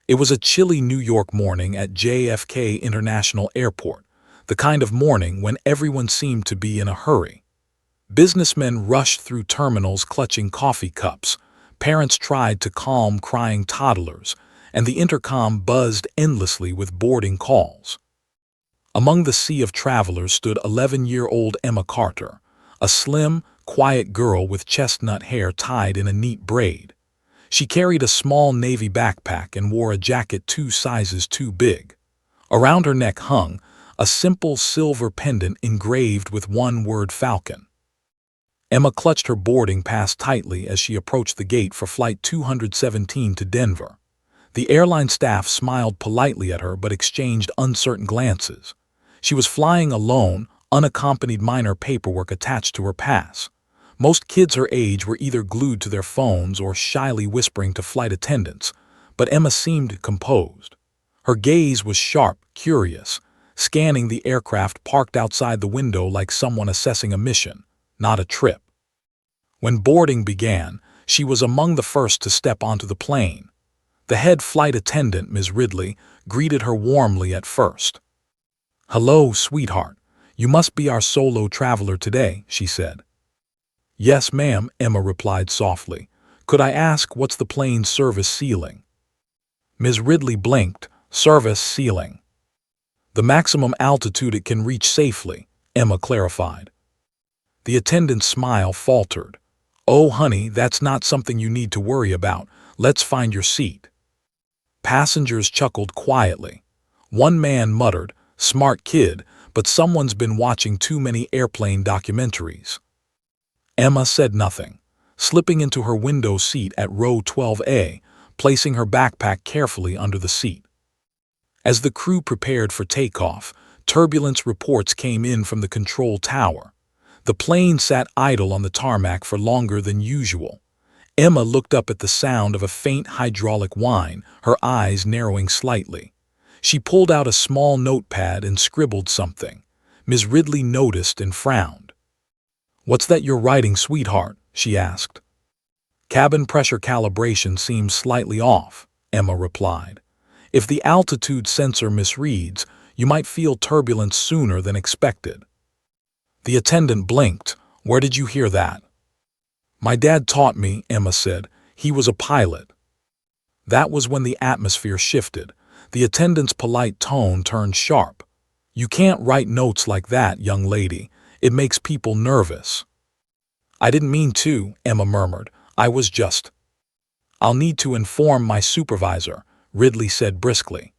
It was a chilly New York morning at JFK International Airport, the kind of morning when everyone seemed to be in a hurry. Businessmen rushed through terminals clutching coffee cups, parents tried to calm crying toddlers, and the intercom buzzed endlessly with boarding calls. Among the sea of travelers stood 11-year-old Emma Carter, a slim, quiet girl with chestnut hair tied in a neat braid. She carried a small navy backpack and wore a jacket 2 sizes too big. Around her neck hung a simple silver pendant engraved with one word Falcon. Emma clutched her boarding pass tightly as she approached the gate for Flight 217 to Denver. The airline staff smiled politely at her but exchanged uncertain glances. She was flying alone, unaccompanied minor paperwork attached to her pass. Most kids her age were either glued to their phones or shyly whispering to flight attendants, but Emma seemed composed. Her gaze was sharp, curious, scanning the aircraft parked outside the window like someone assessing a mission, not a trip. When boarding began, she was among the first to step onto the plane. The head flight attendant, Ms. Ridley, greeted her warmly at first. "Hello, sweetheart. You must be our solo traveler today," she said. "Yes, ma'am," Emma replied softly. "Could I ask what's the plane's service ceiling?" Ms. Ridley blinked. "Service ceiling. The maximum altitude it can reach safely," Emma clarified. The attendant's smile faltered. "Oh, honey, that's not something you need to worry about. Let's find your seat." Passengers chuckled quietly. One man muttered, "Smart kid, but someone's been watching too many airplane documentaries." Emma said nothing, slipping into her window seat at row 12A, placing her backpack carefully under the seat. As the crew prepared for takeoff, turbulence reports came in from the control tower. The plane sat idle on the tarmac for longer than usual. Emma looked up at the sound of a faint hydraulic whine, her eyes narrowing slightly. She pulled out a small notepad and scribbled something. Ms. Ridley noticed and frowned. "What's that you're writing, sweetheart?" she asked. "Cabin pressure calibration seems slightly off," Emma replied. "If the altitude sensor misreads, you might feel turbulence sooner than expected." The attendant blinked. "Where did you hear that?" "My dad taught me," Emma said. "He was a pilot." That was when the atmosphere shifted. The attendant's polite tone turned sharp. "You can't write notes like that, young lady. It makes people nervous." "I didn't mean to," Emma murmured. "I was just—" "I'll need to inform my supervisor," Ridley said briskly.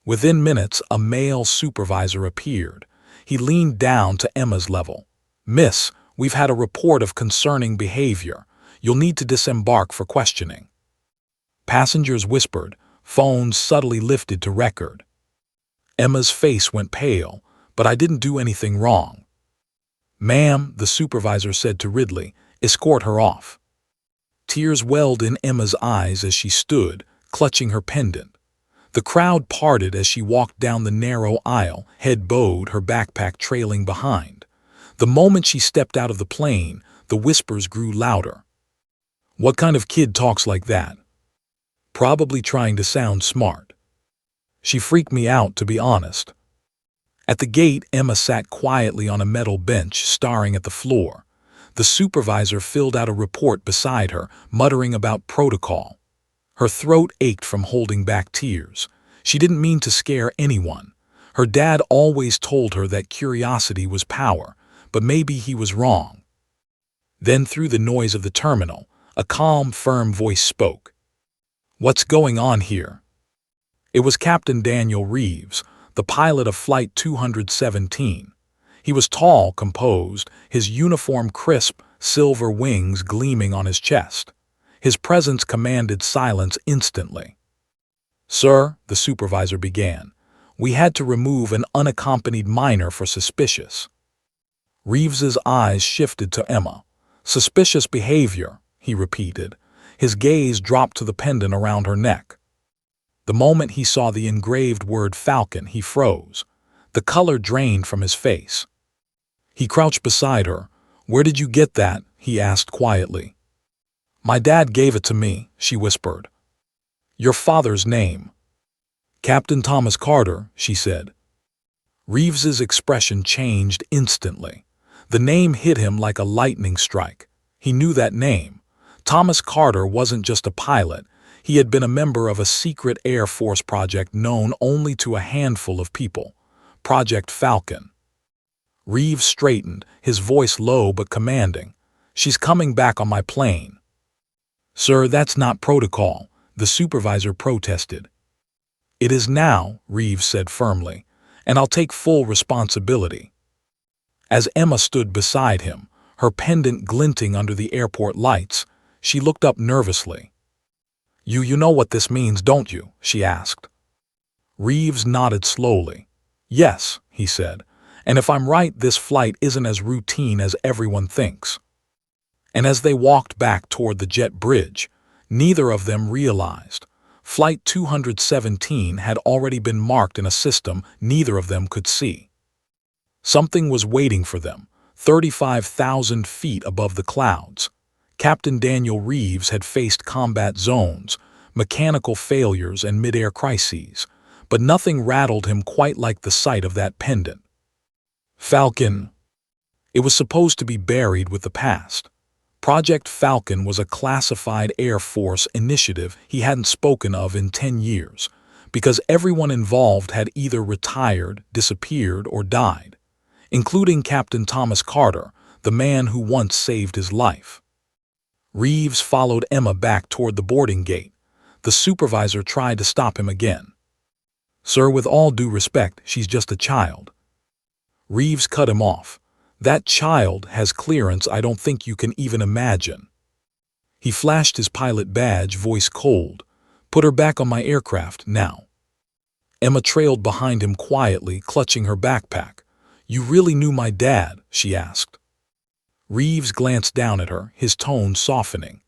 Within minutes, a male supervisor appeared. He leaned down to Emma's level. "Miss, we've had a report of concerning behavior. You'll need to disembark for questioning." Passengers whispered. Phones subtly lifted to record. Emma's face went pale. "But I didn't do anything wrong." "Ma'am," the supervisor said to Ridley, "escort her off." Tears welled in Emma's eyes as she stood, clutching her pendant. The crowd parted as she walked down the narrow aisle, head bowed, her backpack trailing behind. The moment she stepped out of the plane, the whispers grew louder. "What kind of kid talks like that?" "Probably trying to sound smart." "She freaked me out, to be honest." At the gate, Emma sat quietly on a metal bench, staring at the floor. The supervisor filled out a report beside her, muttering about protocol. Her throat ached from holding back tears. She didn't mean to scare anyone. Her dad always told her that curiosity was power, but maybe he was wrong. Then, through the noise of the terminal, a calm, firm voice spoke. "What's going on here?" It was Captain Daniel Reeves, the pilot of Flight 217. He was tall, composed, his uniform crisp, silver wings gleaming on his chest. His presence commanded silence instantly. "Sir," the supervisor began, "we had to remove an unaccompanied minor for suspicious." Reeves's eyes shifted to Emma. "Suspicious behavior," he repeated. His gaze dropped to the pendant around her neck. The moment he saw the engraved word Falcon, he froze. The color drained from his face. He crouched beside her. "Where did you get that?" he asked quietly. "My dad gave it to me," she whispered. Your father's name. Captain Thomas Carter, she said. Reeves's expression changed instantly. The name hit him like a lightning strike. He knew that name. Thomas Carter wasn't just a pilot. He had been a member of a secret Air Force project known only to a handful of people. Project Falcon. Reeves straightened, his voice low but commanding. She's coming back on my plane. Sir, that's not protocol, the supervisor protested. It is now, Reeves said firmly, and I'll take full responsibility. As Emma stood beside him, her pendant glinting under the airport lights, she looked up nervously. You know what this means, don't you? She asked. Reeves nodded slowly. Yes, he said, and if I'm right, this flight isn't as routine as everyone thinks. And as they walked back toward the jet bridge, neither of them realized. Flight 217 had already been marked in a system neither of them could see. Something was waiting for them, 35,000 feet above the clouds. Captain Daniel Reeves had faced combat zones, mechanical failures, and mid-air crises, but nothing rattled him quite like the sight of that pendant. Falcon. It was supposed to be buried with the past. Project Falcon was a classified Air Force initiative he hadn't spoken of in 10 years, because everyone involved had either retired, disappeared, or died, including Captain Thomas Carter, the man who once saved his life. Reeves followed Emma back toward the boarding gate. The supervisor tried to stop him again. Sir, with all due respect, she's just a child. Reeves cut him off. That child has clearance I don't think you can even imagine. He flashed his pilot badge, voice cold. Put her back on my aircraft, now. Emma trailed behind him quietly, clutching her backpack. You really knew my dad? She asked. Reeves glanced down at her, his tone softening.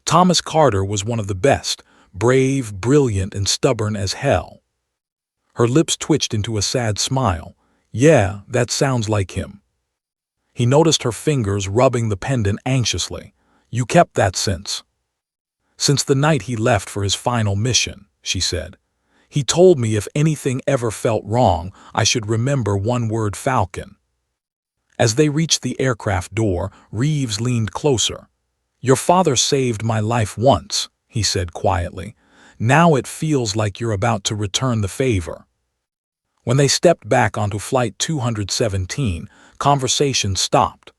Thomas Carter was one of the best, brave, brilliant, and stubborn as hell. Her lips twitched into a sad smile. Yeah, that sounds like him. He noticed her fingers rubbing the pendant anxiously. You kept that since the night he left for his final mission, she said. He told me if anything ever felt wrong, I should remember one word: Falcon. As they reached the aircraft door, Reeves leaned closer. Your father saved my life once, he said quietly. Now it feels like you're about to return the favor. When they stepped back onto Flight 217, conversation stopped.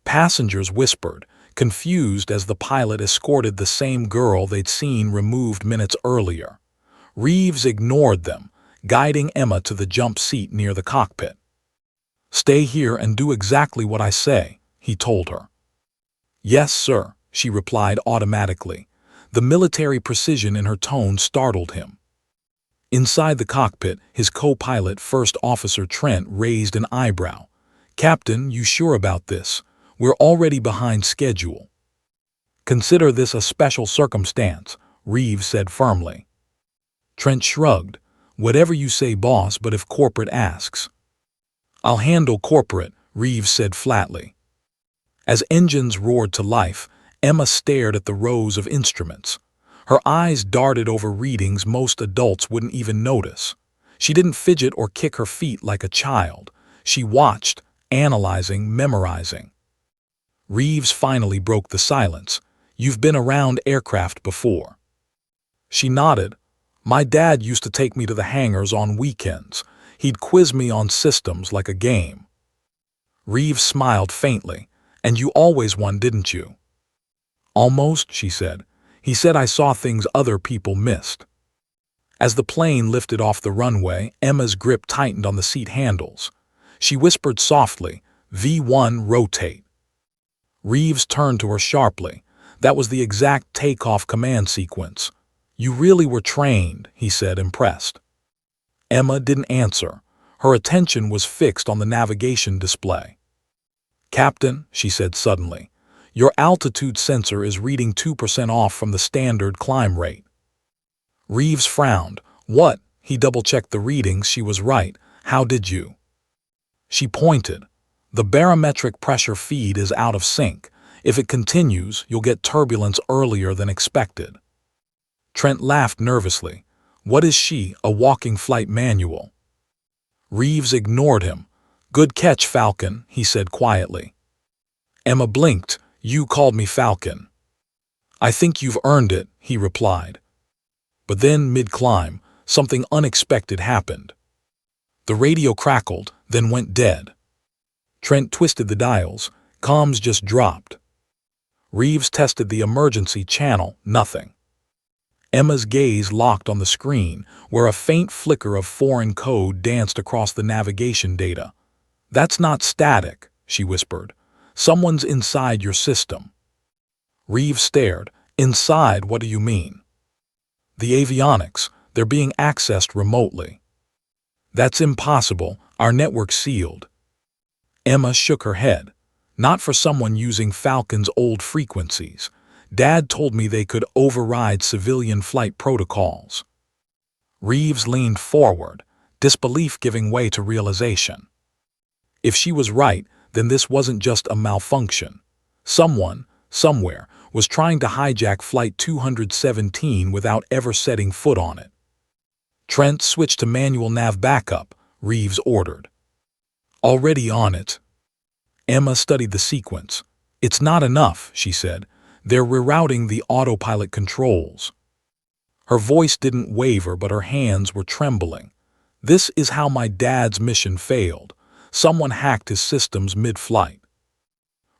Passengers whispered, confused as the pilot escorted the same girl they'd seen removed minutes earlier. Reeves ignored them, guiding Emma to the jump seat near the cockpit. Stay here and do exactly what I say, he told her. Yes, sir, she replied automatically. The military precision in her tone startled him. Inside the cockpit, his co-pilot, First Officer Trent, raised an eyebrow. Captain, you sure about this? We're already behind schedule. Consider this a special circumstance, Reeves said firmly. Trent shrugged. Whatever you say, boss, but if corporate asks. I'll handle corporate, Reeves said flatly. As engines roared to life, Emma stared at the rows of instruments. Her eyes darted over readings most adults wouldn't even notice. She didn't fidget or kick her feet like a child. She watched, analyzing, memorizing. Reeves finally broke the silence. You've been around aircraft before. She nodded. My dad used to take me to the hangars on weekends. He'd quiz me on systems like a game. Reeves smiled faintly. And you always won, didn't you? Almost, she said. He said I saw things other people missed. As the plane lifted off the runway, Emma's grip tightened on the seat handles. She whispered softly, V1, rotate. Reeves turned to her sharply. That was the exact takeoff command sequence. You really were trained, he said, impressed. Emma didn't answer. Her attention was fixed on the navigation display. Captain, she said suddenly, your altitude sensor is reading 2% off from the standard climb rate. Reeves frowned. What? He double-checked the readings. She was right. How did you? She pointed. The barometric pressure feed is out of sync. If it continues, you'll get turbulence earlier than expected. Trent laughed nervously. What is she, a walking flight manual? Reeves ignored him. Good catch, Falcon, he said quietly. Emma blinked. You called me Falcon. I think you've earned it, he replied. But then, mid-climb, something unexpected happened. The radio crackled, then went dead. Trent twisted the dials. Comms just dropped. Reeves tested the emergency channel. Nothing. Emma's gaze locked on the screen, where a faint flicker of foreign code danced across the navigation data. That's not static, she whispered. Someone's inside your system. Reeves stared. Inside, what do you mean? The avionics. They're being accessed remotely. That's impossible. Our network's sealed. Emma shook her head. Not for someone using Falcon's old frequencies. Dad told me they could override civilian flight protocols. Reeves leaned forward, disbelief giving way to realization. If she was right, then this wasn't just a malfunction. Someone, somewhere, was trying to hijack Flight 217 without ever setting foot on it. Trent switched to manual nav backup, Reeves ordered. Already on it. Emma studied the sequence. It's not enough, she said. They're rerouting the autopilot controls. Her voice didn't waver, but her hands were trembling. This is how my dad's mission failed. Someone hacked his systems mid-flight.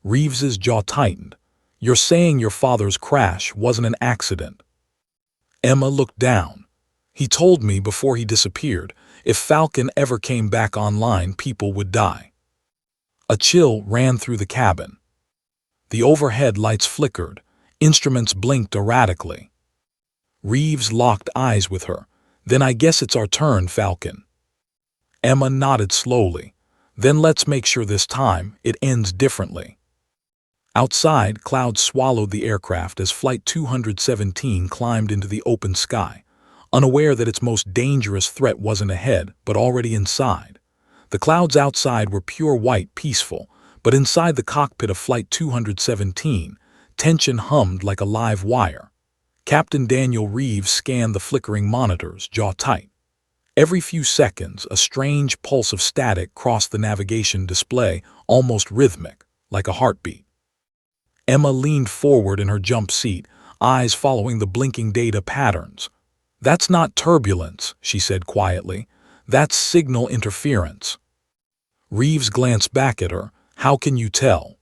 Reeves's jaw tightened. You're saying your father's crash wasn't an accident? Emma looked down. He told me before he disappeared, if Falcon ever came back online, people would die. A chill ran through the cabin. The overhead lights flickered. Instruments blinked erratically. Reeves locked eyes with her. Then I guess it's our turn, Falcon. Emma nodded slowly. Then let's make sure this time it ends differently. Outside, clouds swallowed the aircraft as Flight 217 climbed into the open sky, unaware that its most dangerous threat wasn't ahead, but already inside. The clouds outside were pure white, peaceful, but inside the cockpit of Flight 217, tension hummed like a live wire. Captain Daniel Reeves scanned the flickering monitors, jaw tight. Every few seconds, a strange pulse of static crossed the navigation display, almost rhythmic, like a heartbeat. Emma leaned forward in her jump seat, eyes following the blinking data patterns. That's not turbulence, she said quietly. That's signal interference. Reeves glanced back at her. How can you tell?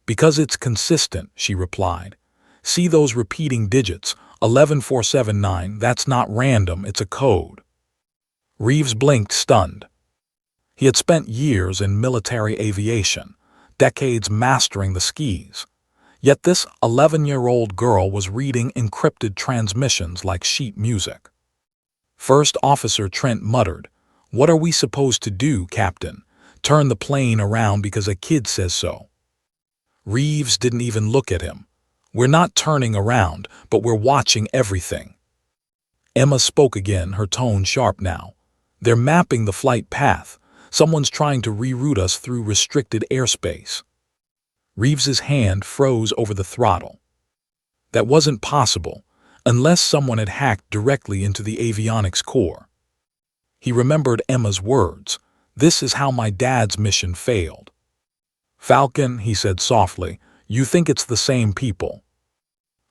Because it's consistent, she replied. See those repeating digits, 11479, that's not random, it's a code. Reeves blinked, stunned. He had spent years in military aviation, decades mastering the skis. Yet this 11-year-old girl was reading encrypted transmissions like sheet music. First Officer Trent muttered, "What are we supposed to do, Captain? Turn the plane around because a kid says so?" Reeves didn't even look at him. "We're not turning around, but we're watching everything." Emma spoke again, her tone sharp now. "They're mapping the flight path. Someone's trying to reroute us through restricted airspace." Reeves's hand froze over the throttle. That wasn't possible, unless someone had hacked directly into the avionics core. He remembered Emma's words. This is how my dad's mission failed. "Falcon," he said softly, "you think it's the same people?"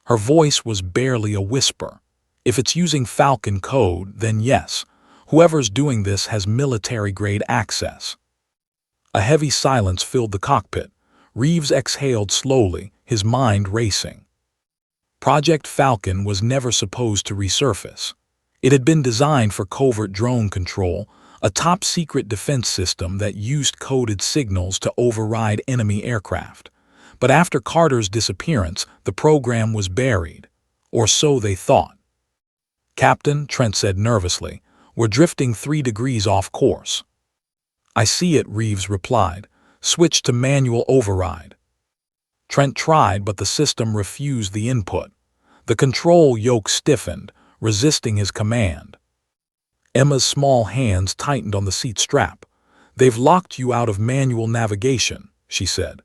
Her voice was barely a whisper. "If it's using Falcon code, then yes. Whoever's doing this has military-grade access." A heavy silence filled the cockpit. Reeves exhaled slowly, his mind racing. Project Falcon was never supposed to resurface. It had been designed for covert drone control, a top-secret defense system that used coded signals to override enemy aircraft. But after Carter's disappearance, the program was buried. Or so they thought. "Captain," Trent said nervously, "we're drifting 3 degrees off course." "I see it," Reeves replied. "Switch to manual override." Trent tried, but the system refused the input. The control yoke stiffened, resisting his command. Emma's small hands tightened on the seat strap. "They've locked you out of manual navigation," she said.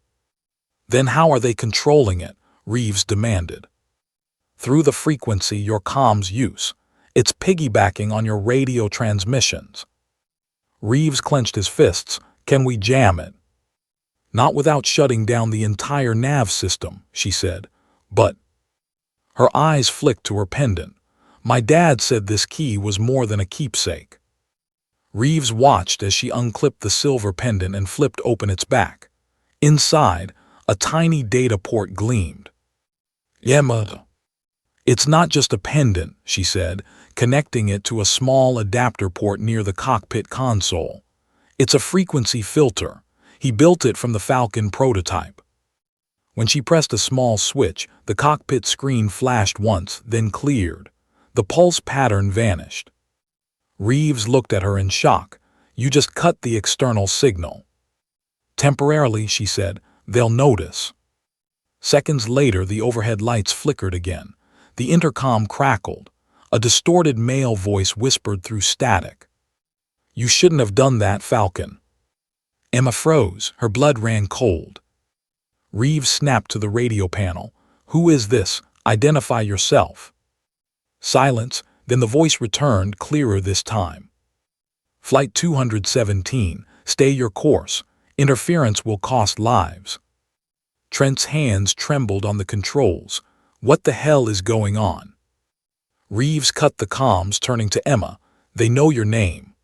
"Then how are they controlling it?" Reeves demanded. through the frequency your comms use. It's piggybacking on your radio transmissions. Reeves clenched his fists. Can we jam it? Not without shutting down the entire nav system, she said. But her eyes flicked to her pendant. My dad said this key was more than a keepsake. Reeves watched as she unclipped the silver pendant and flipped open its back. Inside, a tiny data port gleamed. Emma. It's not just a pendant, she said, connecting it to a small adapter port near the cockpit console. It's a frequency filter. He built it from the Falcon prototype. When she pressed a small switch, the cockpit screen flashed once, then cleared. The pulse pattern vanished. Reeves looked at her in shock. You just cut the external signal. Temporarily, she said, they'll notice. Seconds later, the overhead lights flickered again. The intercom crackled. A distorted male voice whispered through static. You shouldn't have done that, Falcon. Emma froze. Her blood ran cold. Reeves snapped to the radio panel. Who is this? Identify yourself. Silence, then the voice returned, clearer this time. Flight 217, stay your course. Interference will cost lives. Trent's hands trembled on the controls. What the hell is going on? Reeves cut the comms, turning to Emma. They know your name.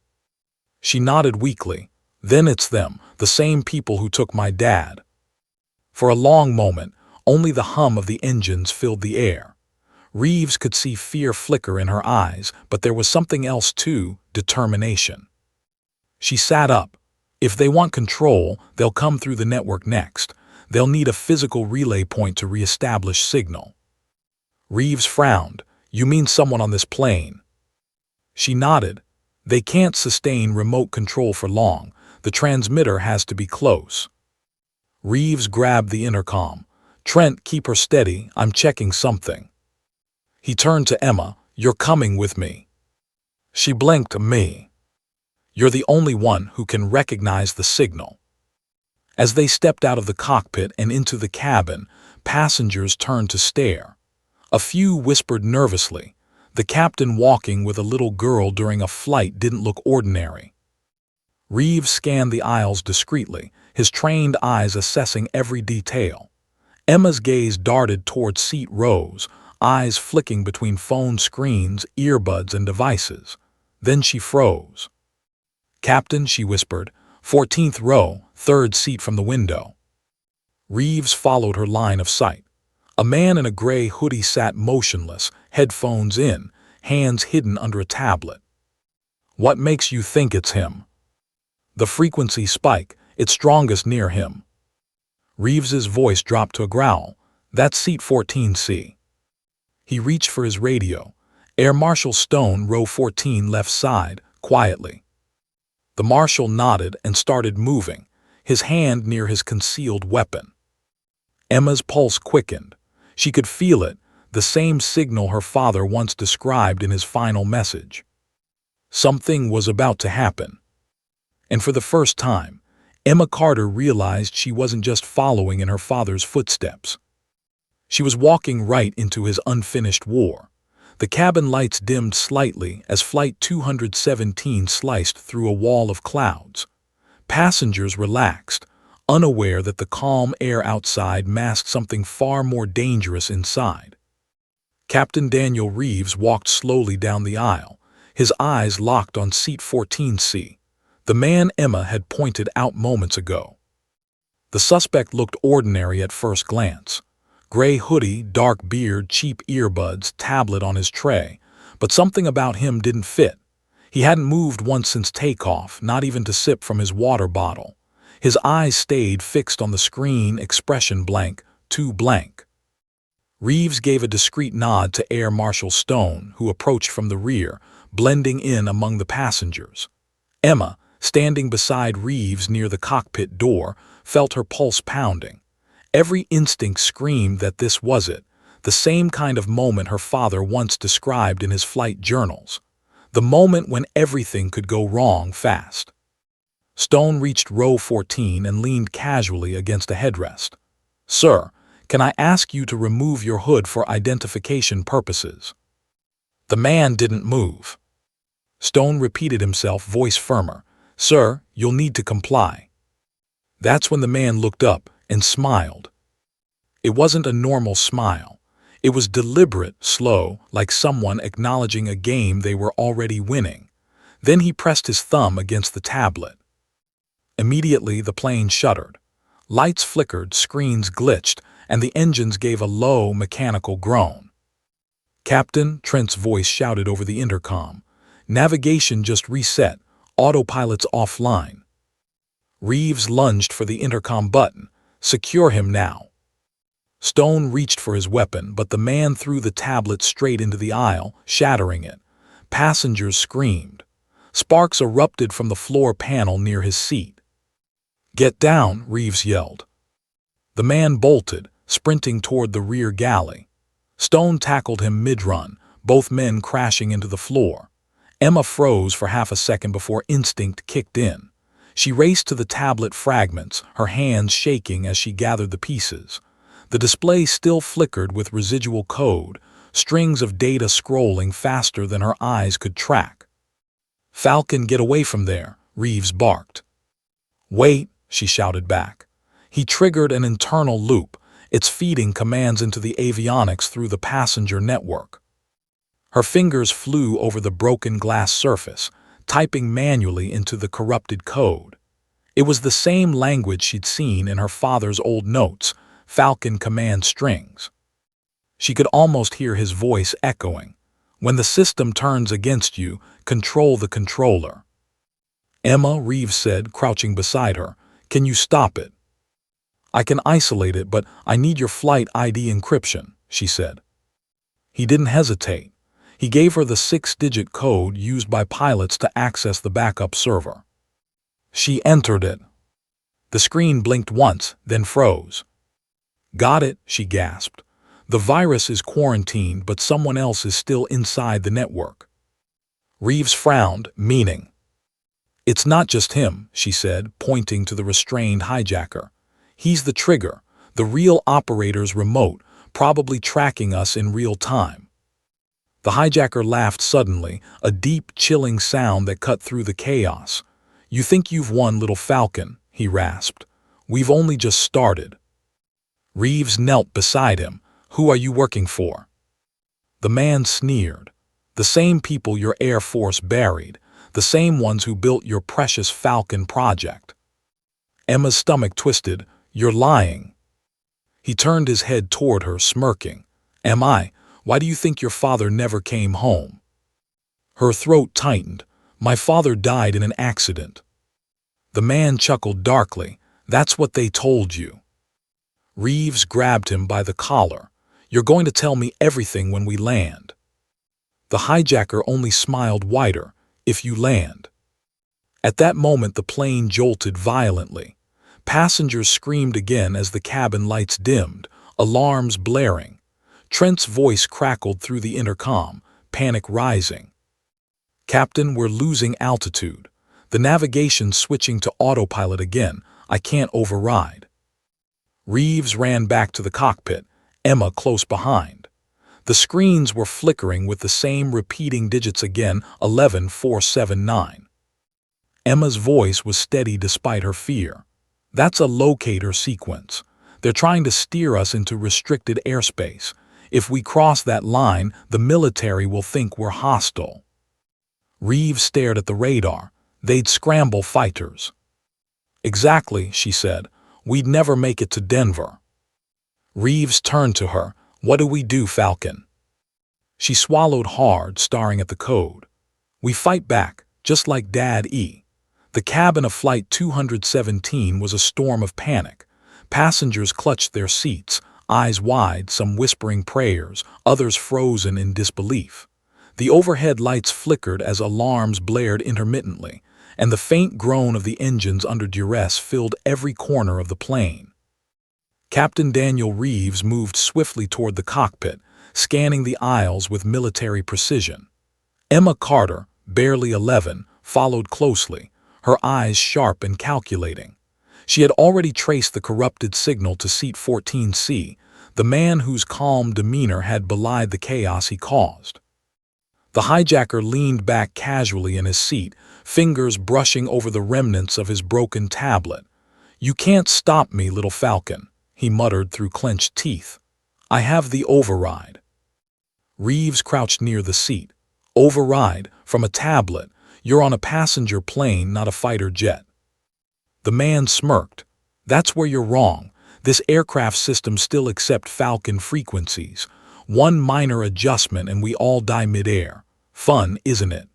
She nodded weakly. Then it's them, the same people who took my dad. For a long moment, only the hum of the engines filled the air. Reeves could see fear flicker in her eyes, but there was something else too, determination. She sat up. If they want control, they'll come through the network next. They'll need a physical relay point to reestablish signal. Reeves frowned. You mean someone on this plane? She nodded. They can't sustain remote control for long. The transmitter has to be close. Reeves grabbed the intercom. Trent, keep her steady. I'm checking something. He turned to Emma. You're coming with me. She blinked at me. You're the only one who can recognize the signal. As they stepped out of the cockpit and into the cabin, passengers turned to stare. A few whispered nervously. The captain walking with a little girl during a flight didn't look ordinary. Reeves scanned the aisles discreetly, his trained eyes assessing every detail. Emma's gaze darted toward seat rows, eyes flicking between phone screens, earbuds, and devices. Then she froze. Captain, she whispered, 14th row, 3rd seat from the window. Reeves followed her line of sight. A man in a gray hoodie sat motionless, headphones in, hands hidden under a tablet. What makes you think it's him? The frequency spike, it's strongest near him. Reeves's voice dropped to a growl. That's seat 14C. He reached for his radio. Air Marshal Stone, row 14, left side, quietly. The marshal nodded and started moving, his hand near his concealed weapon. Emma's pulse quickened. She could feel it, the same signal her father once described in his final message. Something was about to happen. And for the first time, Emma Carter realized she wasn't just following in her father's footsteps. She was walking right into his unfinished war. The cabin lights dimmed slightly as Flight 217 sliced through a wall of clouds. Passengers relaxed, unaware that the calm air outside masked something far more dangerous inside. Captain Daniel Reeves walked slowly down the aisle, his eyes locked on seat 14C, the man Emma had pointed out moments ago. The suspect looked ordinary at first glance. Gray hoodie, dark beard, cheap earbuds, tablet on his tray, but something about him didn't fit. He hadn't moved once since takeoff, not even to sip from his water bottle. His eyes stayed fixed on the screen, expression blank, too blank. Reeves gave a discreet nod to Air Marshal Stone, who approached from the rear, blending in among the passengers. Emma, standing beside Reeves near the cockpit door, felt her pulse pounding. Every instinct screamed that this was it, the same kind of moment her father once described in his flight journals. The moment when everything could go wrong fast. Stone reached row 14 and leaned casually against a headrest. Sir, Can I ask you to remove your hood for identification purposes?" The man didn't move. Stone repeated himself, voice firmer. "Sir, you'll need to comply." That's when the man looked up and smiled. It wasn't a normal smile. It was deliberate, slow, like someone acknowledging a game they were already winning. Then he pressed his thumb against the tablet. Immediately, the plane shuddered. Lights flickered, screens glitched, and the engines gave a low, mechanical groan. "Captain," Trent's voice shouted over the intercom. "Navigation just reset. Autopilot's offline." Reeves lunged for the intercom button. "Secure him now." Stone reached for his weapon, but the man threw the tablet straight into the aisle, shattering it. Passengers screamed. Sparks erupted from the floor panel near his seat. "Get down," Reeves yelled. The man bolted, sprinting toward the rear galley. Stone tackled him mid-run, both men crashing into the floor. Emma froze for half a second before instinct kicked in. She raced to the tablet fragments, her hands shaking as she gathered the pieces. The display still flickered with residual code, strings of data scrolling faster than her eyes could track. "Falcon, get away from there," Reeves barked. "Wait," she shouted back. He triggered an internal loop. It's feeding commands into the avionics through the passenger network. Her fingers flew over the broken glass surface, typing manually into the corrupted code. It was the same language she'd seen in her father's old notes, Falcon command strings. She could almost hear his voice echoing. "When the system turns against you, control the controller." "Emma," Reeves said, crouching beside her, "can you stop it?" "I can isolate it, but I need your flight ID encryption," she said. He didn't hesitate. He gave her the 6-digit code used by pilots to access the backup server. She entered it. The screen blinked once, then froze. "Got it," she gasped. "The virus is quarantined, but someone else is still inside the network." Reeves frowned, meaning. "It's not just him," she said, pointing to the restrained hijacker. "He's the trigger, the real operator's remote, probably tracking us in real time." The hijacker laughed suddenly, a deep, chilling sound that cut through the chaos. "You think you've won, little Falcon," he rasped. "We've only just started." Reeves knelt beside him. "Who are you working for?" The man sneered. "The same people your Air Force buried, the same ones who built your precious Falcon project." Emma's stomach twisted. "You're lying." He turned his head toward her, smirking. "Am I? Why do you think your father never came home?" Her throat tightened. "My father died in an accident." The man chuckled darkly. "That's what they told you." Reeves grabbed him by the collar. "You're going to tell me everything when we land." The hijacker only smiled wider. "If you land." At that moment the plane jolted violently. Passengers screamed again as the cabin lights dimmed, alarms blaring. Trent's voice crackled through the intercom, panic rising. "Captain, we're losing altitude. The navigation's switching to autopilot again. I can't override." Reeves ran back to the cockpit, Emma close behind. The screens were flickering with the same repeating digits again, 11479. Emma's voice was steady despite her fear. "That's a locator sequence. They're trying to steer us into restricted airspace. If we cross that line, the military will think we're hostile." Reeves stared at the radar. "They'd scramble fighters." "Exactly," she said. "We'd never make it to Denver." Reeves turned to her. "What do we do, Falcon?" She swallowed hard, staring at the code. "We fight back, just like Dad E." The cabin of Flight 217 was a storm of panic. Passengers clutched their seats, eyes wide, some whispering prayers, others frozen in disbelief. The overhead lights flickered as alarms blared intermittently, and the faint groan of the engines under duress filled every corner of the plane. Captain Daniel Reeves moved swiftly toward the cockpit, scanning the aisles with military precision. Emma Carter, barely 11, followed closely, her eyes sharp and calculating. She had already traced the corrupted signal to seat 14C, the man whose calm demeanor had belied the chaos he caused. The hijacker leaned back casually in his seat, fingers brushing over the remnants of his broken tablet. "You can't stop me, little Falcon," he muttered through clenched teeth. "I have the override." Reeves crouched near the seat. "Override? From a tablet? You're on a passenger plane, not a fighter jet." The man smirked. "That's where you're wrong. This aircraft system still accepts Falcon frequencies. One minor adjustment and we all die midair. Fun, isn't it?"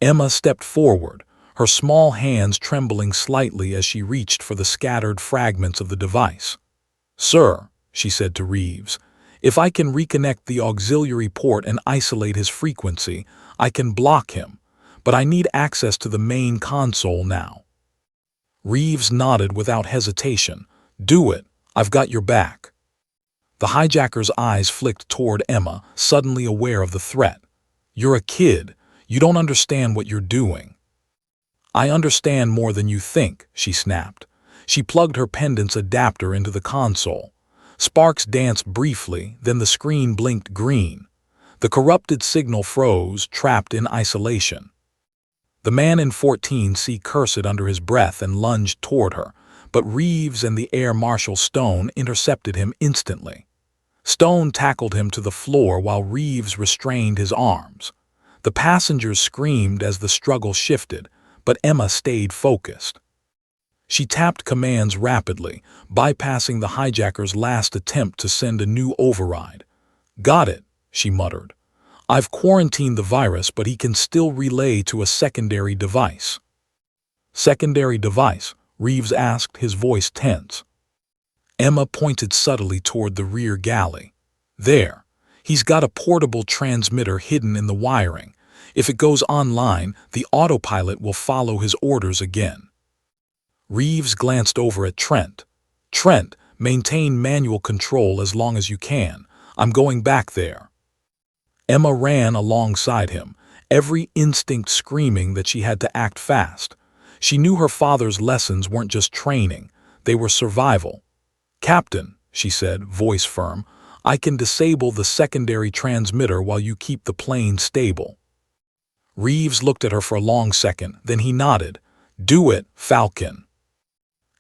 Emma stepped forward, her small hands trembling slightly as she reached for the scattered fragments of the device. "Sir," she said to Reeves, "if I can reconnect the auxiliary port and isolate his frequency, I can block him, but I need access to the main console now." Reeves nodded without hesitation. "Do it. I've got your back." The hijacker's eyes flicked toward Emma, suddenly aware of the threat. "You're a kid. You don't understand what you're doing." "I understand more than you think," she snapped. She plugged her pendant's adapter into the console. Sparks danced briefly, then the screen blinked green. The corrupted signal froze, trapped in isolation. The man in 14C cursed under his breath and lunged toward her, but Reeves and the Air Marshal Stone intercepted him instantly. Stone tackled him to the floor while Reeves restrained his arms. The passengers screamed as the struggle shifted, but Emma stayed focused. She tapped commands rapidly, bypassing the hijacker's last attempt to send a new override. "Got it," she muttered. "I've quarantined the virus, but he can still relay to a secondary device." "Secondary device?" Reeves asked, his voice tense. Emma pointed subtly toward the rear galley. "There. He's got a portable transmitter hidden in the wiring. If it goes online, the autopilot will follow his orders again." Reeves glanced over at Trent. "Trent, maintain manual control as long as you can. I'm going back there." Emma ran alongside him, every instinct screaming that she had to act fast. She knew her father's lessons weren't just training, they were survival. "Captain," she said, voice firm, "I can disable the secondary transmitter while you keep the plane stable." Reeves looked at her for a long second, then he nodded. "Do it, Falcon."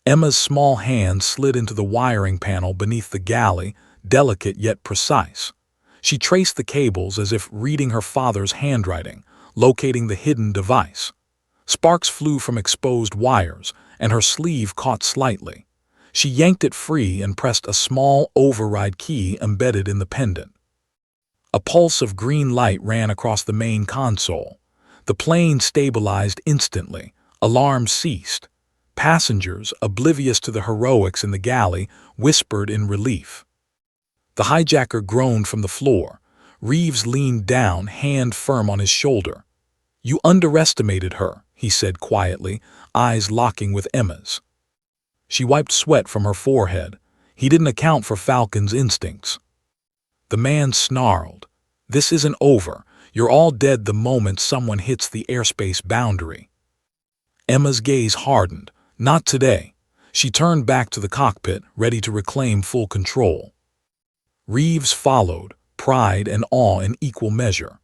Emma's small hand slid into the wiring panel beneath the galley, delicate yet precise. She traced the cables as if reading her father's handwriting, locating the hidden device. Sparks flew from exposed wires, and her sleeve caught slightly. She yanked it free and pressed a small override key embedded in the pendant. A pulse of green light ran across the main console. The plane stabilized instantly. Alarm ceased. Passengers, oblivious to the heroics in the galley, whispered in relief. The hijacker groaned from the floor. Reeves leaned down, hand firm on his shoulder. "You underestimated her," he said quietly, eyes locking with Emma's. She wiped sweat from her forehead. He didn't account for Falcon's instincts. The man snarled. "This isn't over. You're all dead the moment someone hits the airspace boundary." Emma's gaze hardened. "Not today." She turned back to the cockpit, ready to reclaim full control. Reeves followed, pride and awe in equal measure.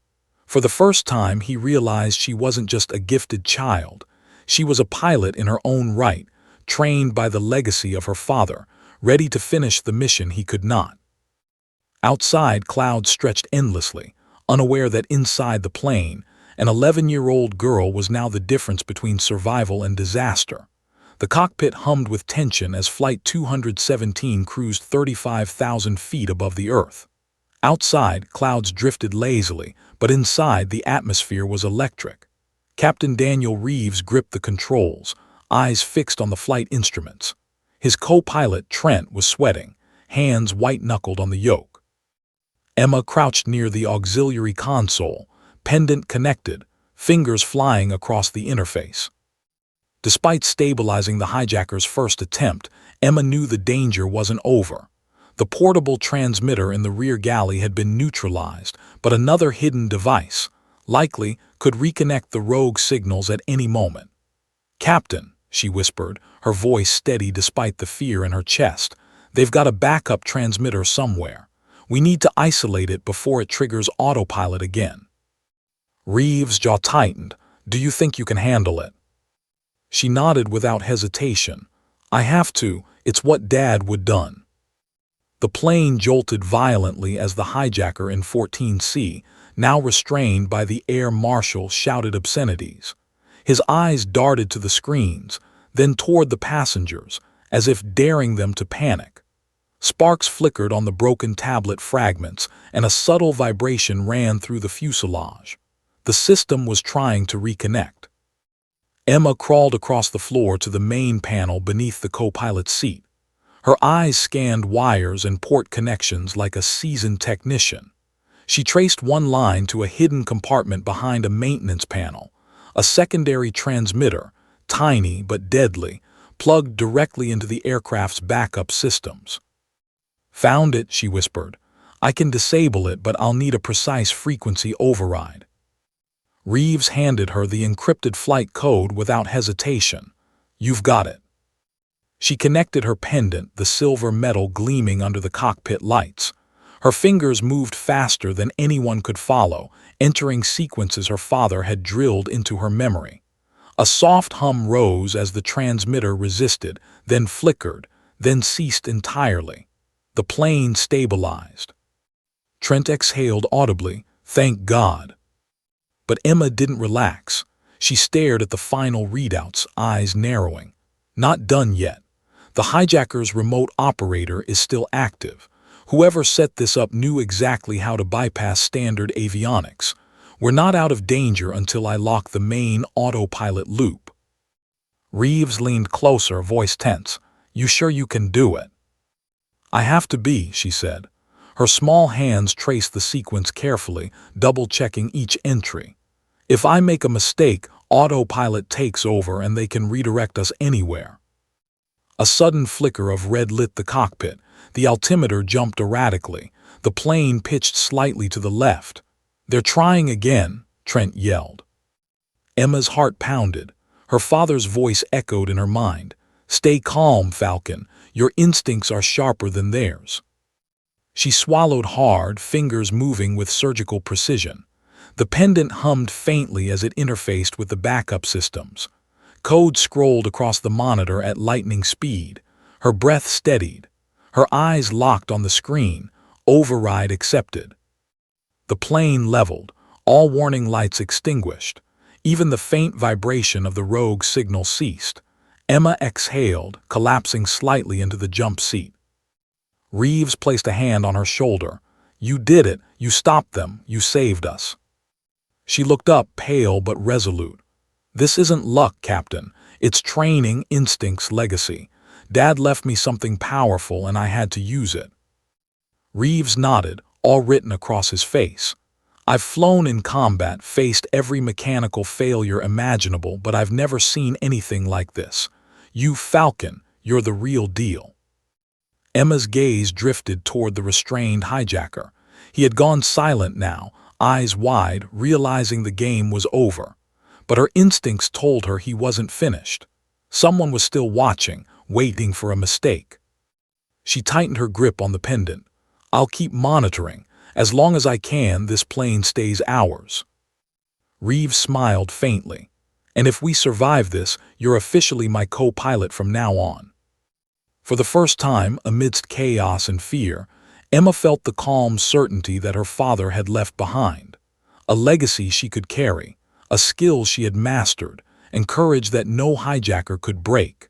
For the first time, he realized she wasn't just a gifted child. She was a pilot in her own right, trained by the legacy of her father, ready to finish the mission he could not. Outside, clouds stretched endlessly, unaware that inside the plane, an 11-year-old girl was now the difference between survival and disaster. The cockpit hummed with tension as Flight 217 cruised 35,000 feet above the Earth. Outside, clouds drifted lazily, but inside, the atmosphere was electric. Captain Daniel Reeves gripped the controls, eyes fixed on the flight instruments. His co-pilot, Trent, was sweating, hands white-knuckled on the yoke. Emma crouched near the auxiliary console, pendant connected, fingers flying across the interface. Despite stabilizing the hijacker's first attempt, Emma knew the danger wasn't over. The portable transmitter in the rear galley had been neutralized, but another hidden device, likely, could reconnect the rogue signals at any moment. "Captain," she whispered, her voice steady despite the fear in her chest, They've got a backup transmitter somewhere. We need to isolate it before it triggers autopilot again. Reeves' jaw tightened. Do you think you can handle it? She nodded without hesitation. I have to. It's what Dad would done. The plane jolted violently as the hijacker in 14C, now restrained by the air marshal, shouted obscenities. His eyes darted to the screens, then toward the passengers, as if daring them to panic. Sparks flickered on the broken tablet fragments, and a subtle vibration ran through the fuselage. The system was trying to reconnect. Emma crawled across the floor to the main panel beneath the co-pilot's seat. Her eyes scanned wires and port connections like a seasoned technician. She traced one line to a hidden compartment behind a maintenance panel, a secondary transmitter, tiny but deadly, plugged directly into the aircraft's backup systems. Found it, she whispered. I can disable it, but I'll need a precise frequency override. Reeves handed her the encrypted flight code without hesitation. You've got it. She connected her pendant, the silver metal gleaming under the cockpit lights. Her fingers moved faster than anyone could follow, entering sequences her father had drilled into her memory. A soft hum rose as the transmitter resisted, then flickered, then ceased entirely. The plane stabilized. Trent exhaled audibly, thank God. But Emma didn't relax. She stared at the final readouts, eyes narrowing. Not done yet. The hijacker's remote operator is still active. Whoever set this up knew exactly how to bypass standard avionics. We're not out of danger until I lock the main autopilot loop. Reeves leaned closer, voice tense. You sure you can do it? I have to be, she said. Her small hands traced the sequence carefully, double-checking each entry. If I make a mistake, autopilot takes over and they can redirect us anywhere. A sudden flicker of red lit the cockpit. The altimeter jumped erratically. The plane pitched slightly to the left. They're trying again, Trent yelled. Emma's heart pounded. Her father's voice echoed in her mind. Stay calm, Falcon. Your instincts are sharper than theirs. She swallowed hard, fingers moving with surgical precision. The pendant hummed faintly as it interfaced with the backup systems. Code scrolled across the monitor at lightning speed. Her breath steadied. Her eyes locked on the screen. Override accepted. The plane leveled, all warning lights extinguished. Even the faint vibration of the rogue signal ceased. Emma exhaled, collapsing slightly into the jump seat. Reeves placed a hand on her shoulder. You did it. You stopped them. You saved us. She looked up, pale but resolute. This isn't luck, Captain. It's training, instincts, legacy. Dad left me something powerful and I had to use it. Reeves nodded, all written across his face. I've flown in combat, faced every mechanical failure imaginable, but I've never seen anything like this. You, Falcon, you're the real deal. Emma's gaze drifted toward the restrained hijacker. He had gone silent now, eyes wide, realizing the game was over. But her instincts told her he wasn't finished. Someone was still watching, waiting for a mistake. She tightened her grip on the pendant. I'll keep monitoring. As long as I can, this plane stays ours. Reeves smiled faintly. And if we survive this, you're officially my co-pilot from now on. For the first time, amidst chaos and fear, Emma felt the calm certainty that her father had left behind. A legacy she could carry, a skill she had mastered, and courage that no hijacker could break.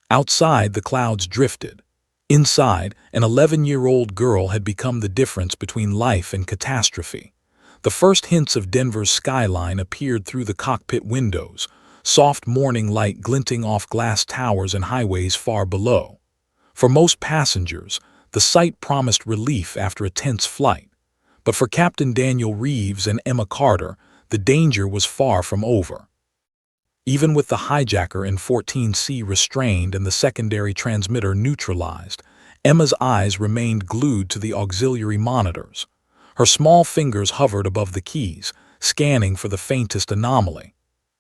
Outside, the clouds drifted. Inside, an 11-year-old girl had become the difference between life and catastrophe. The first hints of Denver's skyline appeared through the cockpit windows, soft morning light glinting off glass towers and highways far below. For most passengers, the sight promised relief after a tense flight. But for Captain Daniel Reeves and Emma Carter, the danger was far from over. Even with the hijacker in 14C restrained and the secondary transmitter neutralized, Emma's eyes remained glued to the auxiliary monitors. Her small fingers hovered above the keys, scanning for the faintest anomaly.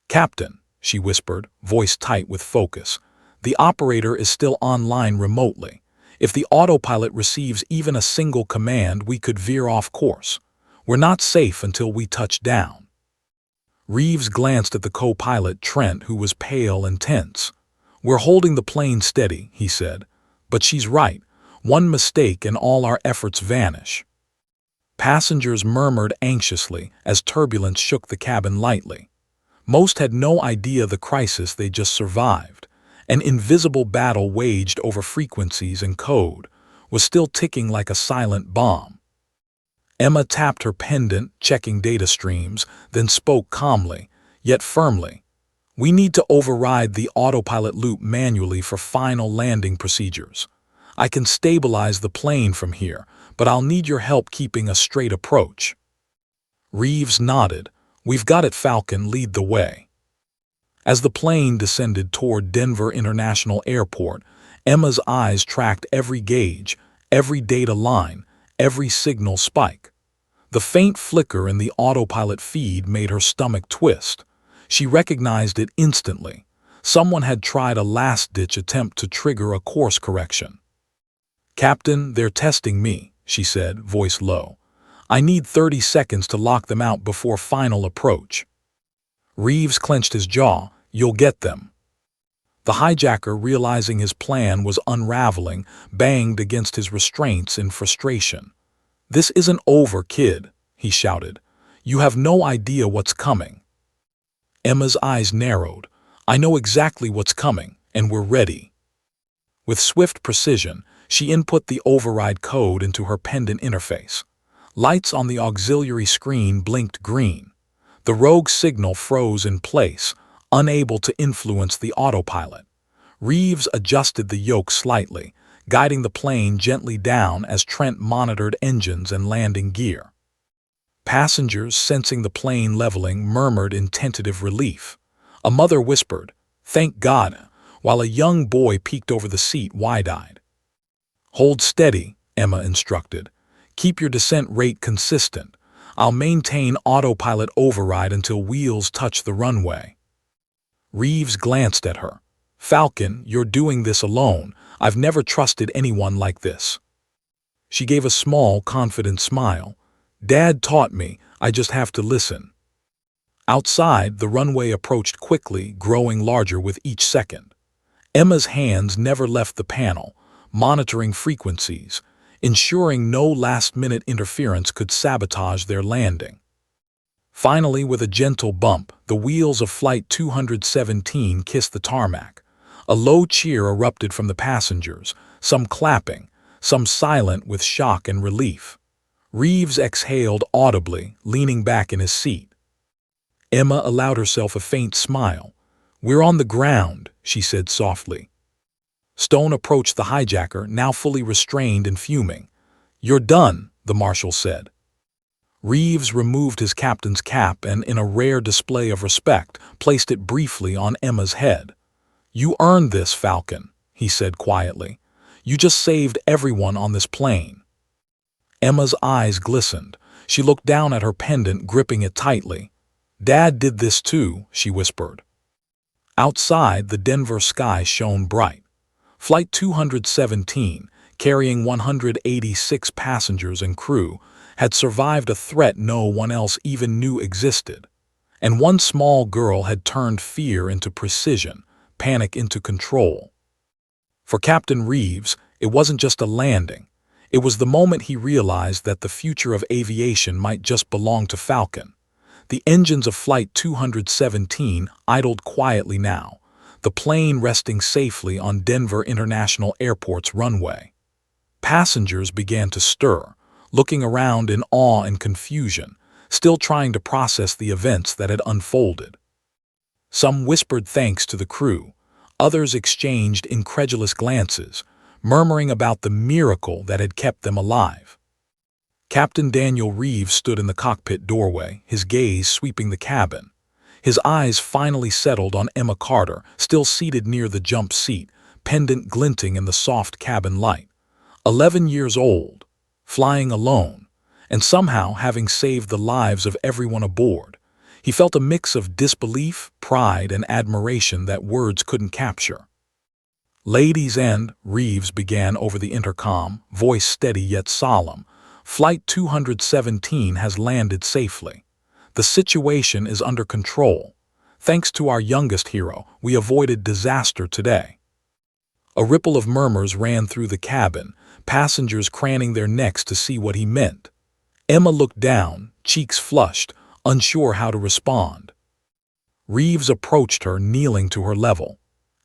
"Captain," she whispered, voice tight with focus, "the operator is still online remotely. If the autopilot receives even a single command, we could veer off course. We're not safe until we touch down." Reeves glanced at the co-pilot, Trent, who was pale and tense. "We're holding the plane steady," he said. "But she's right. One mistake and all our efforts vanish." Passengers murmured anxiously as turbulence shook the cabin lightly. Most had no idea the crisis they just survived, an invisible battle waged over frequencies and code, was still ticking like a silent bomb. Emma tapped her pendant, checking data streams, then spoke calmly, yet firmly. "We need to override the autopilot loop manually for final landing procedures. I can stabilize the plane from here, but I'll need your help keeping a straight approach." Reeves nodded. "We've got it, Falcon, lead the way." As the plane descended toward Denver International Airport, Emma's eyes tracked every gauge, every data line, every signal spike. The faint flicker in the autopilot feed made her stomach twist. She recognized it instantly. Someone had tried a last-ditch attempt to trigger a course correction. "Captain, they're testing me," she said, voice low. "I need 30 seconds to lock them out before final approach." Reeves clenched his jaw. "You'll get them." The hijacker, realizing his plan was unraveling, banged against his restraints in frustration. "This isn't over, kid," he shouted. "You have no idea what's coming." Emma's eyes narrowed. "I know exactly what's coming, and we're ready." With swift precision, she input the override code into her pendant interface. Lights on the auxiliary screen blinked green. The rogue signal froze in place, unable to influence the autopilot. Reeves adjusted the yoke slightly, guiding the plane gently down as Trent monitored engines and landing gear. Passengers, sensing the plane leveling, murmured in tentative relief. A mother whispered, "Thank God," while a young boy peeked over the seat wide-eyed. "Hold steady," Emma instructed. "Keep your descent rate consistent. I'll maintain autopilot override until wheels touch the runway." Reeves glanced at her. "Falcon, you're doing this alone. I've never trusted anyone like this." She gave a small, confident smile. "Dad taught me. I just have to listen." Outside, the runway approached quickly, growing larger with each second. Emma's hands never left the panel, monitoring frequencies, ensuring no last-minute interference could sabotage their landing. Finally, with a gentle bump, the wheels of Flight 217 kissed the tarmac. A low cheer erupted from the passengers, some clapping, some silent with shock and relief. Reeves exhaled audibly, leaning back in his seat. Emma allowed herself a faint smile. "We're on the ground," she said softly. Stone approached the hijacker, now fully restrained and fuming. "You're done," the marshal said. Reeves removed his captain's cap and, in a rare display of respect, placed it briefly on Emma's head. "You earned this, Falcon," he said quietly. "You just saved everyone on this plane." Emma's eyes glistened. She looked down at her pendant, gripping it tightly. "Dad did this too," she whispered. Outside, the Denver sky shone bright. Flight 217, carrying 186 passengers and crew, had survived a threat no one else even knew existed. And one small girl had turned fear into precision, panic into control. For Captain Reeves, it wasn't just a landing. It was the moment he realized that the future of aviation might just belong to Falcon. The engines of Flight 217 idled quietly now, the plane resting safely on Denver International Airport's runway. Passengers began to stir, looking around in awe and confusion, still trying to process the events that had unfolded. Some whispered thanks to the crew, others exchanged incredulous glances, murmuring about the miracle that had kept them alive. Captain Daniel Reeves stood in the cockpit doorway, his gaze sweeping the cabin. His eyes finally settled on Emma Carter, still seated near the jump seat, pendant glinting in the soft cabin light. 11 years old, flying alone, and somehow having saved the lives of everyone aboard. He felt a mix of disbelief, pride, and admiration that words couldn't capture. "Ladies and," Reeves began over the intercom, voice steady yet solemn, "Flight 217 has landed safely. The situation is under control. Thanks to our youngest hero, we avoided disaster today." A ripple of murmurs ran through the cabin, passengers craning their necks to see what he meant. Emma looked down, cheeks flushed, unsure how to respond. Reeves approached her, kneeling to her level.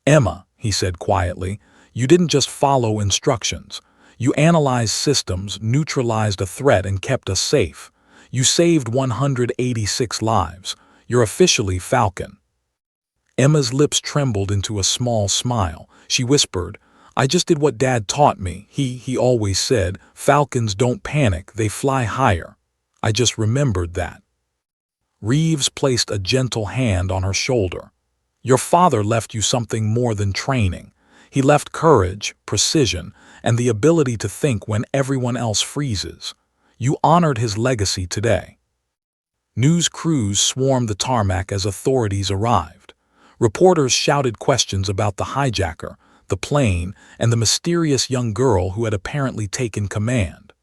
"Emma," he said quietly, "you didn't just follow instructions. You analyzed systems, neutralized a threat, and kept us safe. You saved 186 lives. You're officially Falcon." Emma's lips trembled into a small smile. She whispered, "I just did what Dad taught me. He always said, Falcons don't panic, they fly higher. I just remembered that." Reeves placed a gentle hand on her shoulder. "Your father left you something more than training. He left courage, precision, and the ability to think when everyone else freezes. You honored his legacy today." News crews swarmed the tarmac as authorities arrived. Reporters shouted questions about the hijacker, the plane, and the mysterious young girl who had apparently taken command.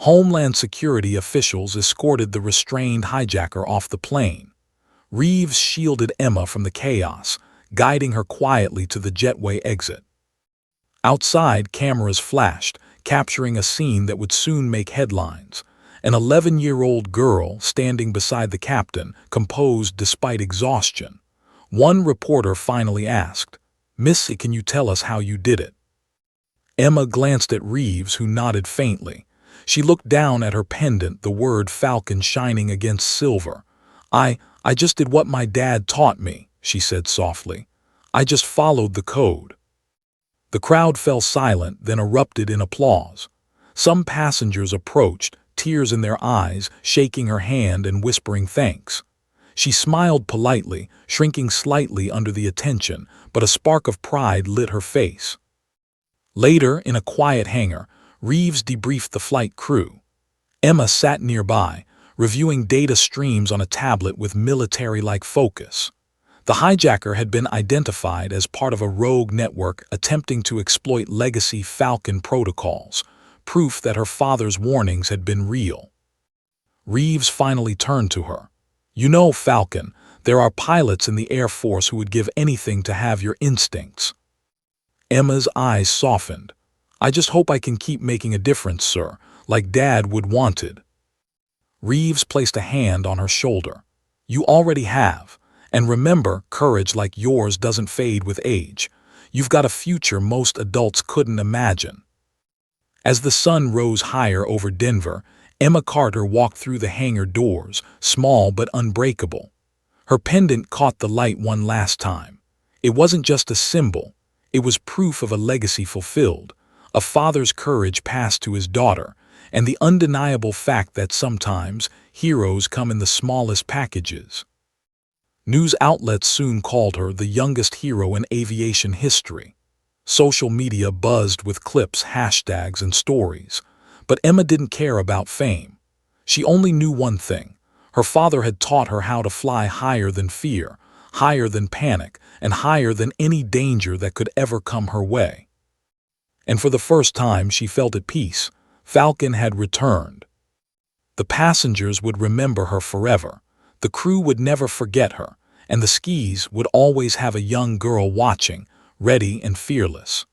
Homeland Security officials escorted the restrained hijacker off the plane. Reeves shielded Emma from the chaos, guiding her quietly to the jetway exit. Outside, cameras flashed, capturing a scene that would soon make headlines. An 11-year-old girl standing beside the captain, composed despite exhaustion. One reporter finally asked, "Missy, can you tell us how you did it?" Emma glanced at Reeves, who nodded faintly. She looked down at her pendant, the word Falcon shining against silver. I just did what my dad taught me," she said softly. "I just followed the code." The crowd fell silent, then erupted in applause. Some passengers approached, tears in their eyes, shaking her hand and whispering thanks. She smiled politely, shrinking slightly under the attention, but a spark of pride lit her face. Later, in a quiet hangar, Reeves debriefed the flight crew. Emma sat nearby, reviewing data streams on a tablet with military-like focus. The hijacker had been identified as part of a rogue network attempting to exploit legacy Falcon protocols, proof that her father's warnings had been real. Reeves finally turned to her. "You know, Falcon, there are pilots in the Air Force who would give anything to have your instincts." Emma's eyes softened. "I just hope I can keep making a difference, sir, like Dad would wanted." Reeves placed a hand on her shoulder. "You already have. And remember, courage like yours doesn't fade with age. You've got a future most adults couldn't imagine." As the sun rose higher over Denver, Emma Carter walked through the hangar doors, small but unbreakable. Her pendant caught the light one last time. It wasn't just a symbol. It was proof of a legacy fulfilled, a father's courage passed to his daughter, and the undeniable fact that sometimes heroes come in the smallest packages. News outlets soon called her the youngest hero in aviation history. Social media buzzed with clips, hashtags, and stories. But Emma didn't care about fame. She only knew one thing. Her father had taught her how to fly higher than fear, higher than panic, and higher than any danger that could ever come her way. And for the first time, she felt at peace. Falcon had returned. The passengers would remember her forever. The crew would never forget her, and the skis would always have a young girl watching, ready and fearless.